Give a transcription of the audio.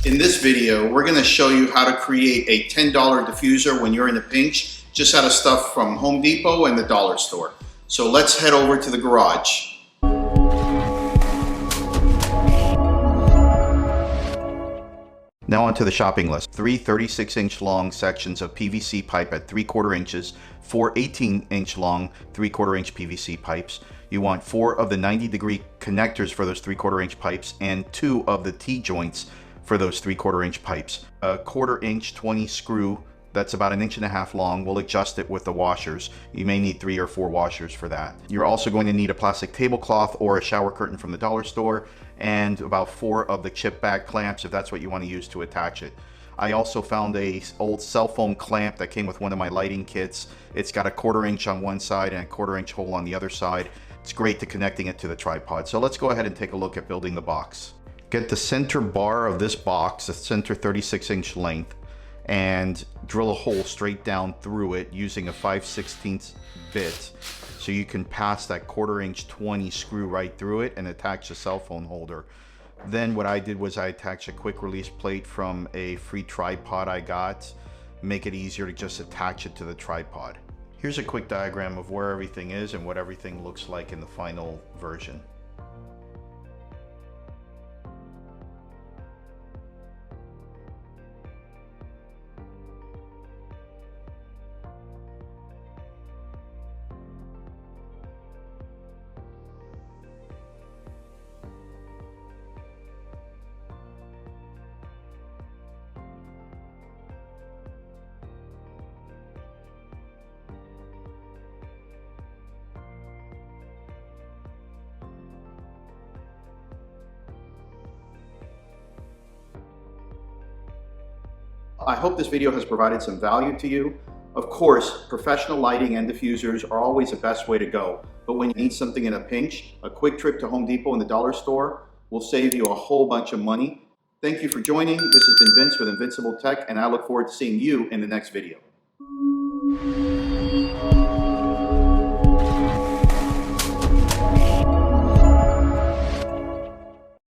In this video, we're going to show you how to create a $10 diffuser when you're in a pinch, just out of stuff from Home Depot and the dollar store. So let's head over to the garage. Now onto the shopping list. 3 36-inch long sections of PVC pipe at 3/4 inches, 4 18-inch long 3/4 inch PVC pipes. You want 4 of the 90-degree connectors for those 3/4 inch pipes and 2 of the T-joints for those 3/4 inch pipes. A 1/4 inch 20 screw that's about 1.5 inches long. We'll adjust it with the washers. You may need 3 or 4 washers for that. You're also going to need a plastic tablecloth or a shower curtain from the dollar store, and about 4 of the chip bag clamps if that's what you want to use to attach it. I also found a old cell phone clamp that came with one of my lighting kits. It's got a 1/4 inch on one side and a 1/4 inch hole on the other side. It's great to connecting it to the tripod. So let's go ahead and take a look at building the box. Get the center bar of this box, the center 36-inch length, and drill a hole straight down through it using a 5/16 bit, so you can pass that 1/4 inch 20 screw right through it and attach the cell phone holder. Then what I did was I attached a quick release plate from a free tripod I got. Make it easier to just attach it to the tripod. Here's a quick diagram of where everything is and what everything looks like in the final version. I hope this video has provided some value to you. Of course, professional lighting and diffusers are always the best way to go, but when you need something in a pinch, a quick trip to Home Depot and the dollar store will save you a whole bunch of money. Thank you for joining. This has been Vince with Invincible Tech, and I look forward to seeing you in the next video.